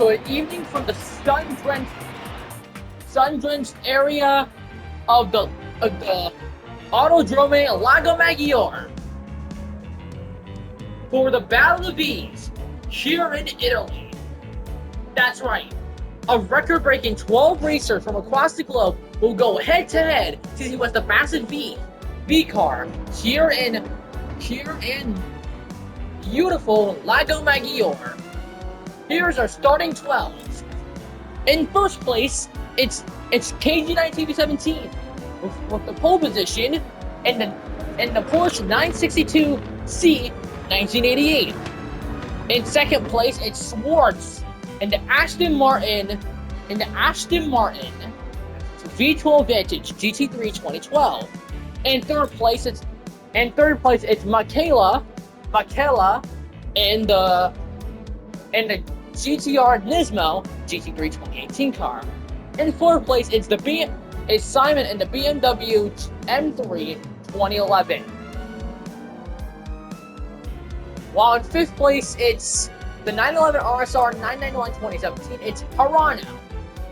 Good evening from the sun-drenched area of the Autodrome Lago Maggiore for the Battle of the Bees here in Italy. That's right. A record-breaking 12 racers from across the globe will go head-to-head to see what's the fastest V car here in beautiful Laggo Maggiore. Here's our starting 12. In first place, it's KG1917 with the pole position and the Porsche 962C 1988. In second place, it's Schwartz and the Aston Martin V12 Vantage GT3 2012. In third place, it's Michaela and the GTR Nismo GT3 2018 car. In fourth place, it's Simon and the BMW M3 2011. While in fifth place, it's the 911 RSR 991 2017. It's Hirano.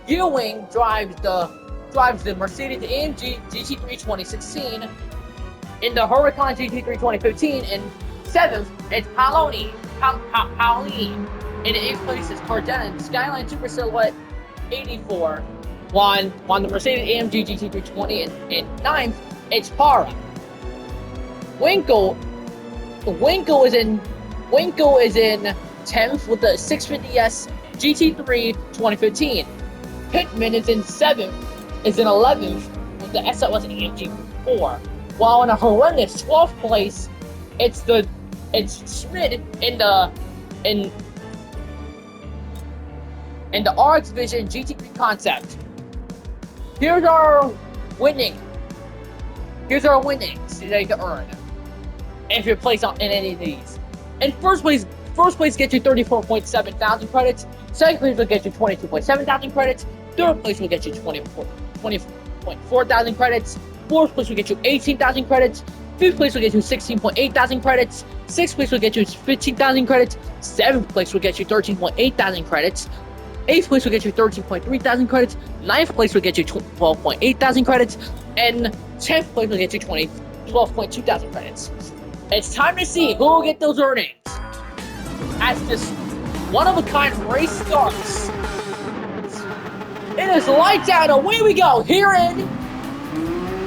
Ewing drives the Mercedes-AMG GT3 2016. In the Huracan GT3 2015. In seventh, it's Paolini. In eighth place is Cardena and Skyline Super Silhouette 84. While on the Mercedes-AMG GT3 20 in ninth, it's Para. Winkle is in 10th with the 650S GT3 2015. Pittman is in 11th with the SLS AMG 4. While in a horrendous 12th place, it's Schmid in the RX Vision GT3 concept. Here's our winnings today to earn if you're placed in any of these. In first place gets you 34.7 thousand credits. Second place will get you 22.7 thousand credits. Third place will get you 20.4 thousand credits. Fourth place will get you 18,000 credits. Fifth place will get you 16.8 thousand credits. Sixth place will get you 15,000 credits. Seventh place will get you 13.8 thousand credits. Eighth place will get you 13.3 thousand credits. Ninth place will get you 12.8 thousand credits. And 10th place will get you 12.2 thousand credits. It's time to see who will get those earnings as this one-of-a-kind race starts. It is lights out, away we go here in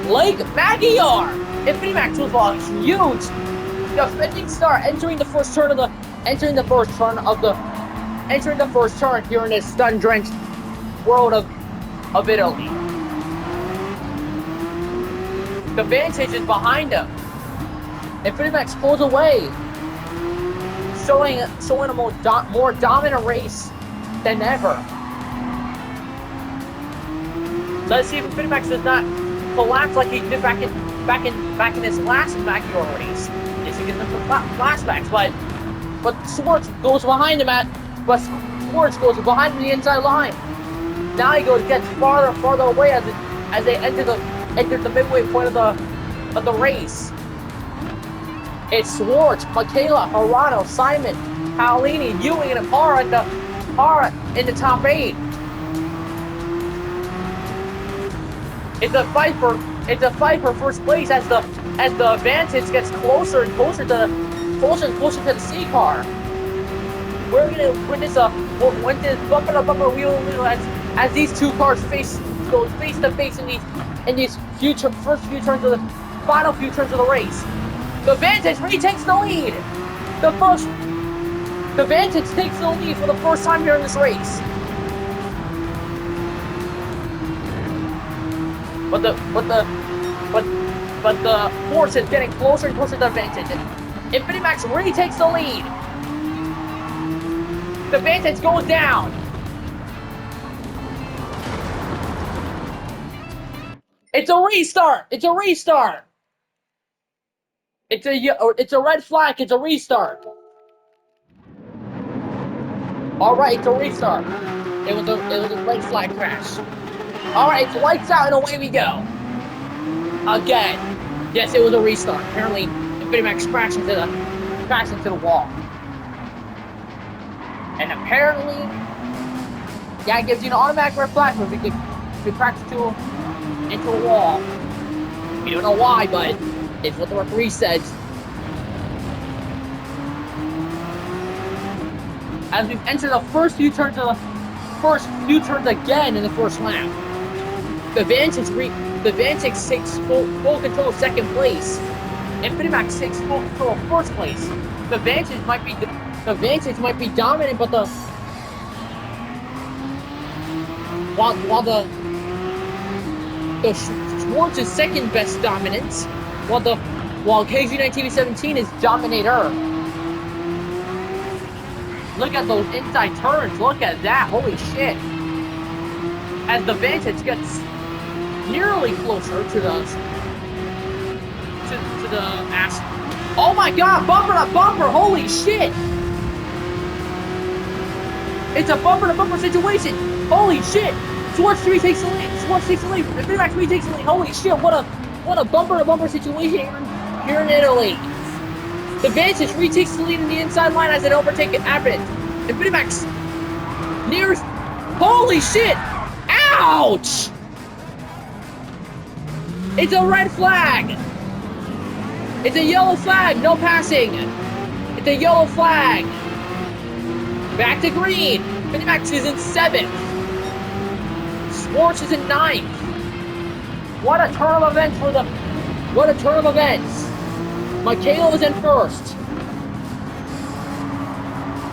Lake Maggiore. Infinity Max was huge. Defending star entering the first turn here in this sun-drenched world of Italy. The Vantage is behind him. Infinity Max pulls away, showing a more dominant race than ever. So let's see if Infinity Max does not collapse like he did back in his last Maggiore race. Yes, he gets the flashbacks, but Schwartz goes behind him the inside line. Now he gets farther and farther away as they enter the midway point of the race. It's Schwartz, Michaela, Hirano, Simon, Paolini, Ewing, and Para in the top 8. It's a fight for first place as the Vantage gets closer and closer to the C car. We're gonna witness bumper wheel as these two cars go face to face in these first few turns of the final few turns of the race. The Vantage really takes the lead. The Vantage takes the lead for the first time here in this race. But the force is getting closer and closer to the Vantage. Infinity Max really takes the lead. The Vantage goes down. It's a restart. It's a red flag. It's a restart. All right, it's a restart. It was a red flag crash. All right, it's lights out and away we go. Again, yes, it was a restart. Apparently, Infinity Max crashed into the wall. And apparently, Yeah, it gives you an automatic red flag if you crash into a wall. We don't know why, but it's what the referee said. As we've entered the first few turns again in the first lap. The Vantage takes full control of second place. Infinimax takes full control of first place. The Vantage might be dominant, but while the Schwartz is second best dominance, while KG9 TV17 is dominator. Look at those inside turns. Look at that. Holy shit. As the Vantage gets nearly closer to the ass. Oh my god, bumper to bumper. Holy shit. It's a bumper to bumper situation. Holy shit. Schwartz takes the lead. Infinimax takes the lead. Holy shit. What a bumper to bumper situation here in Italy. The Vantage retakes the lead in the inside line as it overtakes Abbott. Infinimax nears. Holy shit! Ouch! It's a red flag! It's a yellow flag! No passing! It's a yellow flag! Back to green! Infinimax is in 7th. Schwartz is in 9th. What a turn of events Michaela is in 1st.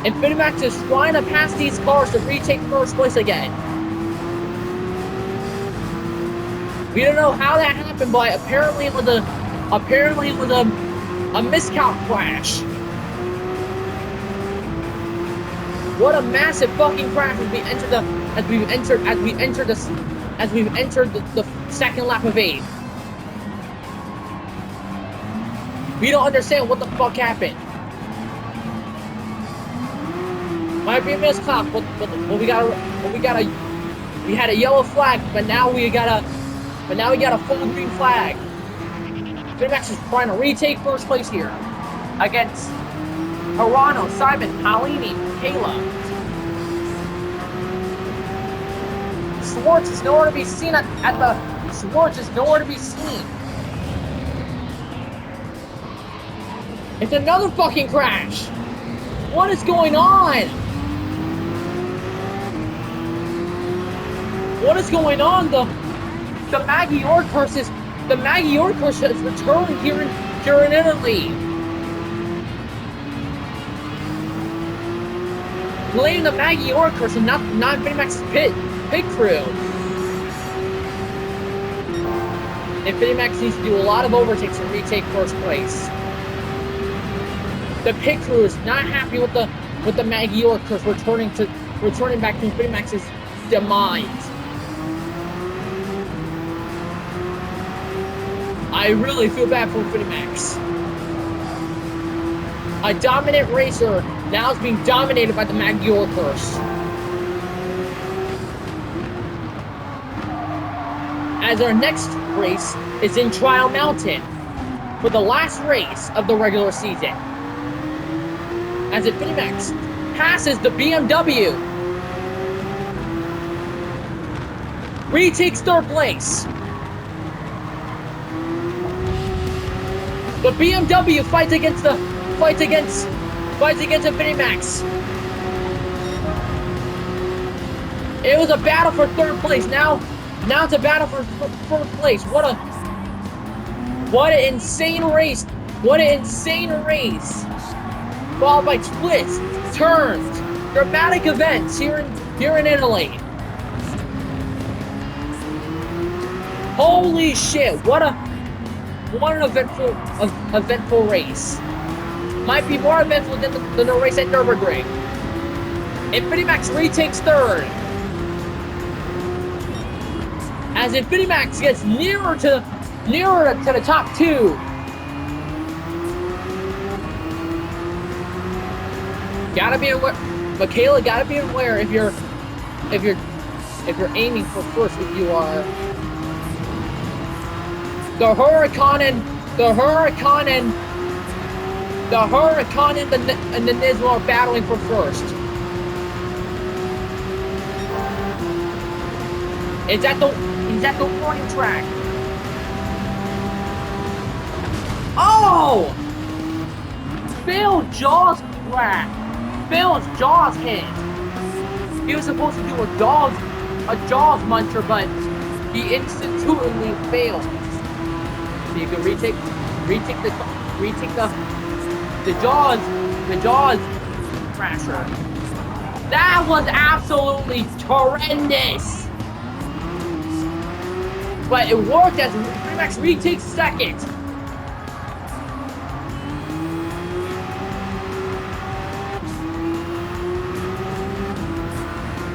Infinimax is trying to pass these cars to retake first place again. We don't know how that happened, but apparently it was a miscount crash. What a massive fucking crash as we've entered the second lap of 8. We don't understand what the fuck happened. Might be a miscount, but we had a yellow flag, but now we got a full green flag. Infinimax is trying to retake first place here against Hirano, Simon, Paolini, Kayla. Schwartz is nowhere to be seen Schwartz is nowhere to be seen. It's another fucking crash. What is going on? What is going on? The Maggiore curse has returned here in Italy. Blame the Maggiore curse and not Infinimax's pit crew. Infinimax needs to do a lot of overtakes to retake first place. The pit crew is not happy with the Maggiore curse returning back to Infinimax's demise. I really feel bad for Infinimax. A dominant racer now is being dominated by the Maggiore curse. As our next race is in Trial Mountain for the last race of the regular season. As Infinimax passes the BMW, retakes 3rd place. The BMW fights against Infinimax. It was a battle for 3rd place. Now it's a battle for 4th place. What an insane race. Followed by twists, turns, dramatic events here in Italy. Holy shit, what an eventful race. Might be more eventful than the race at Nürburgring. Infinimax retakes 3rd. As Infinimax gets nearer to the top 2. Gotta be aware, Michaela. Gotta be aware if you're aiming for first. If you are the Huracan and the Nismo are battling for first. He's at the warning track. Oh! Phil's jaws cracked. Phil's jaws hit. He was supposed to do a jaws muncher, but he institutionally failed. So you can retake the jaws crasher. That was absolutely horrendous. But it worked as Max retakes second.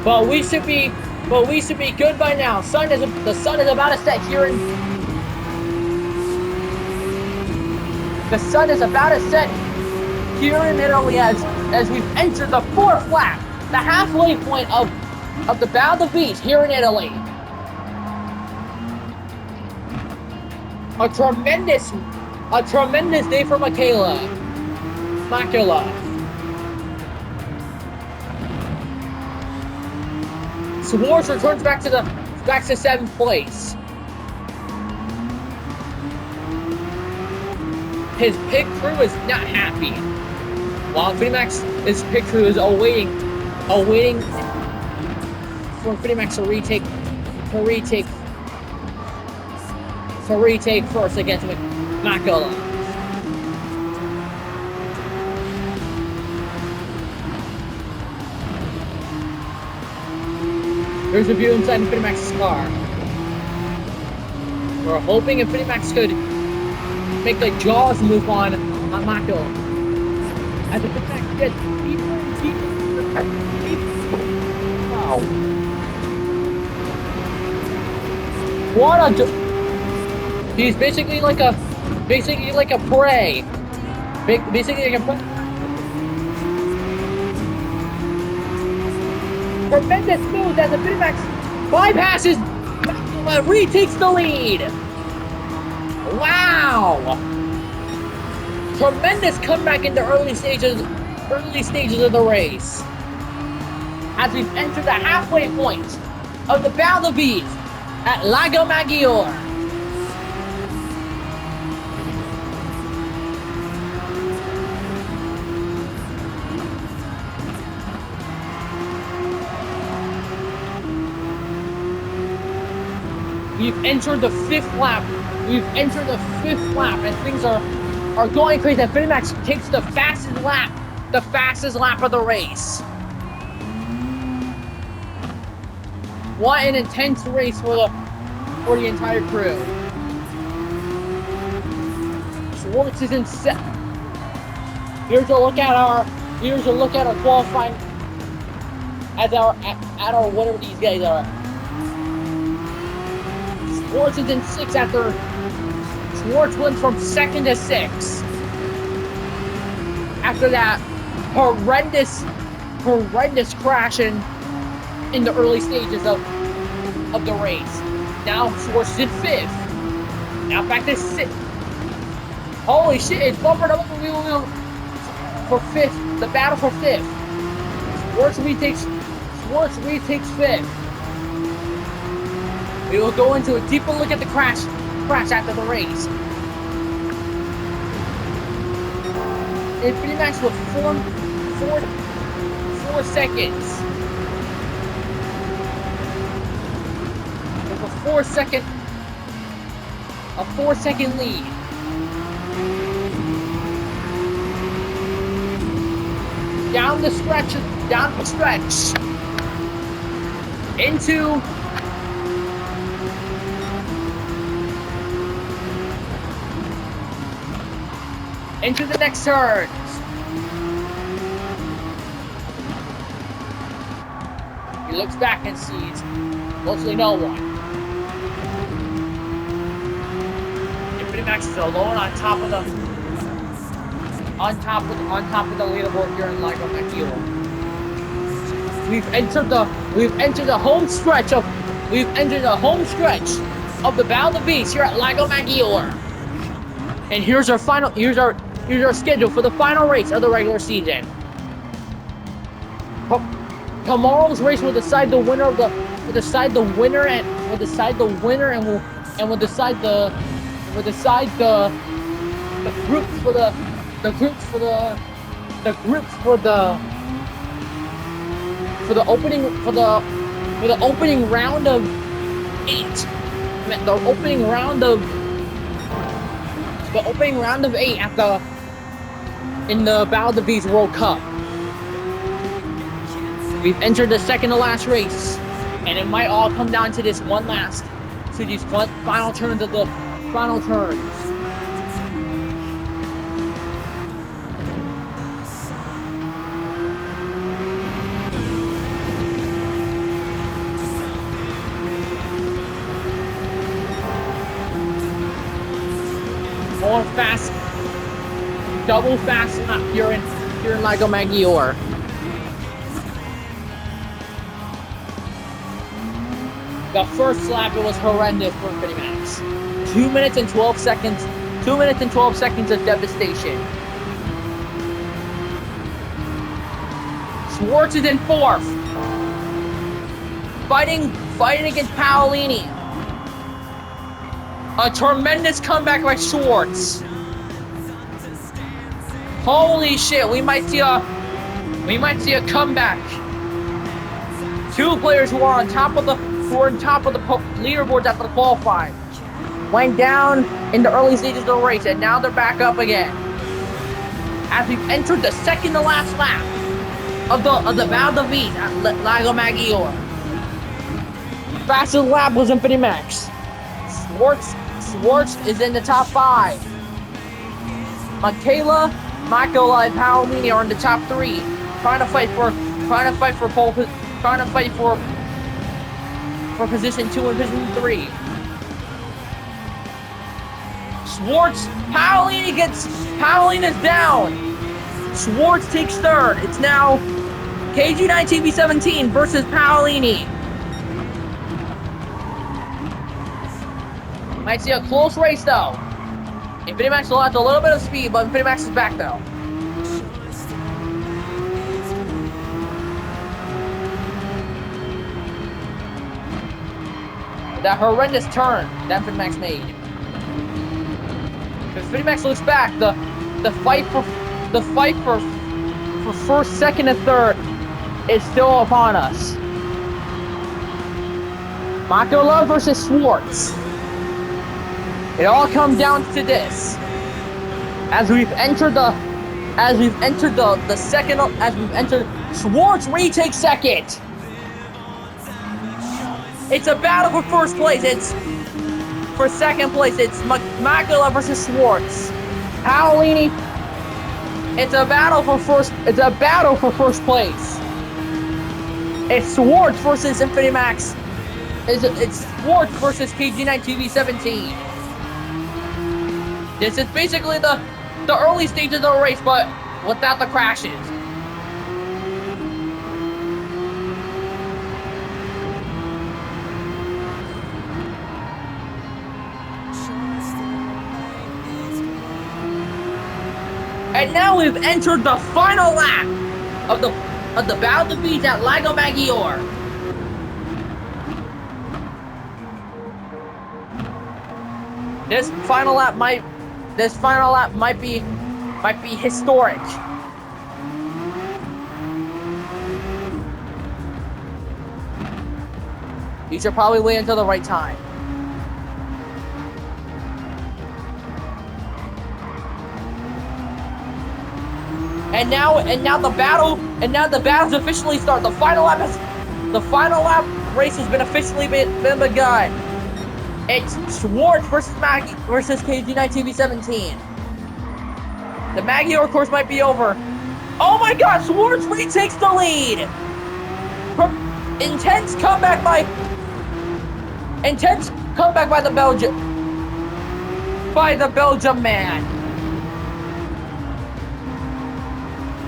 But we should be good by now. The sun is about to set here in. The sun is about to set here in Italy as we've entered the fourth lap, the halfway point of the Battle of the Beach here in Italy. A tremendous day for Macula. Swartz returns back to 7th place. His pit crew is not happy. While his pit crew is awaiting for Max to retake first against Maggiore. Here's a view inside Infinimax's car. We're hoping Infinimax could make the jaws move on Maggiore. As Infinimax gets deeper and deeper. Wow. What a... He's basically like a prey. Basically like a prey. Tremendous move as the Infinimax bypasses and retakes the lead. Wow! Tremendous comeback in the early stages of the race. As we've entered the halfway point of the Battle of the Beach at Laggo Maggiore. We've entered the fifth lap. And things are going crazy. And Infinimax takes the fastest lap of the race. What an intense race for the entire crew. Swartz is in set. Here's a look at our qualifying at our whatever these guys are. Swartz is in 6 after Swartz went from 2nd to 6. After that horrendous crash in the early stages of the race. Now Swartz is in 5th. Now back to 6th. Holy shit, it's bumper to bumper wheel for 5th. The battle for 5th. Swartz retakes 5th. We will go into a deeper look at the crash after the race. Infinimax with 4 seconds. With a 4-second lead. Down the stretch. Into the next turns. He looks back and sees mostly no one. Infinimax is alone on top of the leaderboard here in Laggo Maggiore. We've entered the home stretch of the Battle of the Beach here at Laggo Maggiore. And here's our schedule for the final race of the regular season. Tomorrow's race will decide the winner will decide the winner, and will decide the groups for the groups for the opening round of 8. The opening round of 8 in the Battle of the Beast World Cup. We've entered the second to last race, and it might all come down to these final turns of the final turns. More fast, double fast lap here in Laggo Maggiore. The first lap, it was horrendous for Max. 2 minutes and 12 seconds. 2 minutes and 12 seconds of devastation. Schwartz is in 4th. Fighting against Paolini. A tremendous comeback by Schwartz. Holy shit, we might see a comeback. 2 players who are on top of the leaderboards after the qualifying went down in the early stages of the race, and now they're back up again. As we've entered the second to last lap of the Battle of the Beast at Laggo Maggiore. Fastest lap was Infinity Max. Schwartz is in the top 5. Michaela, and Paolini are in the top 3, trying to fight for position 2 and position 3. Schwartz, Paolini is down. Schwartz takes 3rd. It's now KG9 TV17 versus Paolini. Might see a close race though. Infinity Max will have a little bit of speed, but Infinity Max is back though. That horrendous turn that Infinity Max made. If Infinity Max looks back, the fight for first, second, and third is still upon us. Maggiore versus Schwartz. It all comes down to this. As we've entered Schwartz retakes second. It's a battle for first place. For second place, it's Maggiore versus Schwartz. Paolini. It's a battle for first place. It's Schwartz versus Infinity Max. It's Schwartz versus KG9 TV17. This is basically the early stages of the race, but without the crashes. And now we've entered the final lap of the Battle of the Beast at Laggo Maggiore. This final lap might be historic. You should probably wait until the right time. And now the battle's officially started. The final lap race has been officially been begun. It's Schwartz versus KG9 TV17. The Maggiore course might be over. Oh my God! Schwartz retakes the lead. Intense comeback by the Belgium man.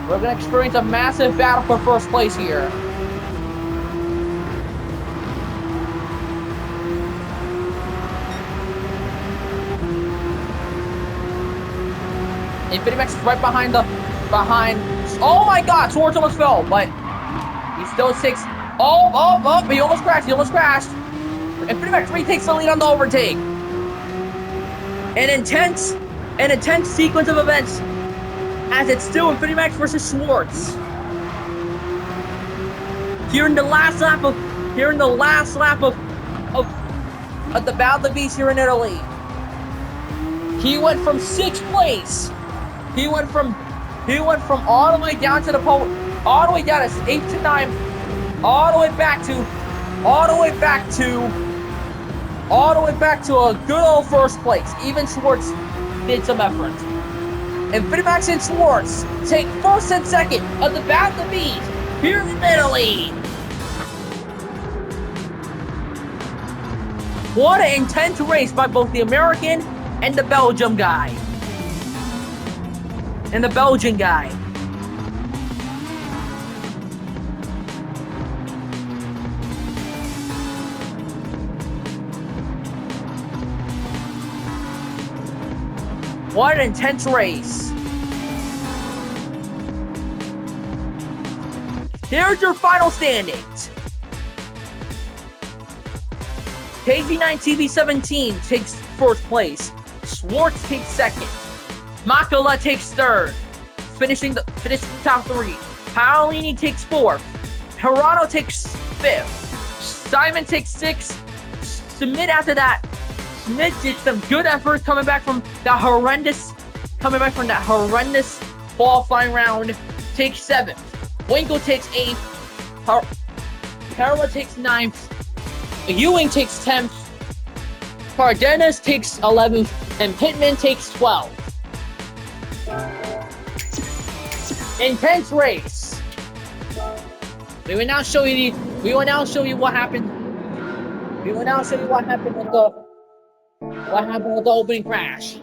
We're gonna experience a massive battle for first place here. Infinity Max is right behind. Oh my God! Schwartz almost fell, but he still takes. Oh! He almost crashed. And Infinimax retakes the lead on the overtake. An intense sequence of events as it's still Infinimax versus Schwartz. Here in the last lap of the Battle of the Beast here in Italy. He went from 6th place. He went from all the way down to the pole, all the way down to 8 to 9, all the way back to a good old 1st place. Even Schwartz did some effort. And Infinimax and Schwartz take 1st and 2nd of the Battle of the Beast here in Italy. What an intense race by both the American and the Belgian guy. What an intense race. Here's your final standings. KZ9TV17 takes 1st place. Schwartz takes 2nd. Makala takes 3rd. Finishing top 3. Paolini takes 4th. Hirano takes 5th. Simon takes 6th. Schmidt after that. Schmidt did some good effort coming back from that horrendous qualifying round. Takes 7th. Winkle takes 8th. Perla takes 9th. Ewing takes 10th. Cardenas takes 11th. And Pittman takes 12th. Intense race. We will now show you what happened. With the opening crash.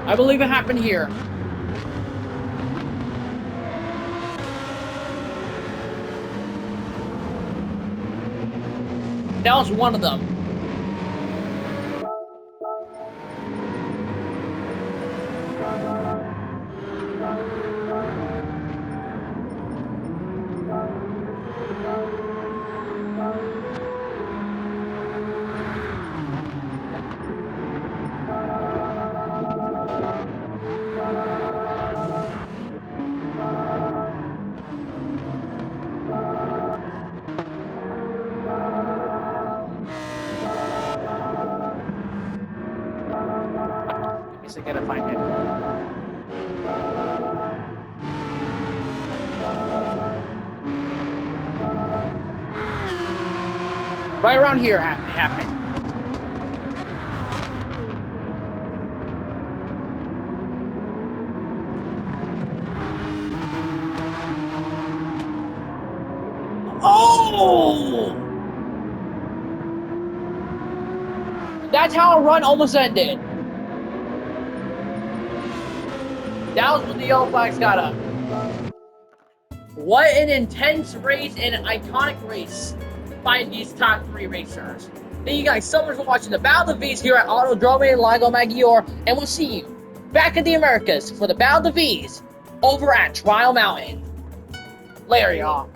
I believe it happened here. That was one of them. I gotta find it. Right around here it happened. Oh! That's how a run almost ended. That was when the yellow flags got up. What an intense race and an iconic race by these top 3 racers. Thank you guys so much for watching the Battle of the V's here at Autodrome Laggo Maggiore, and we'll see you back at the Americas for the Battle of the V's over at Trial Mountain. Later, y'all.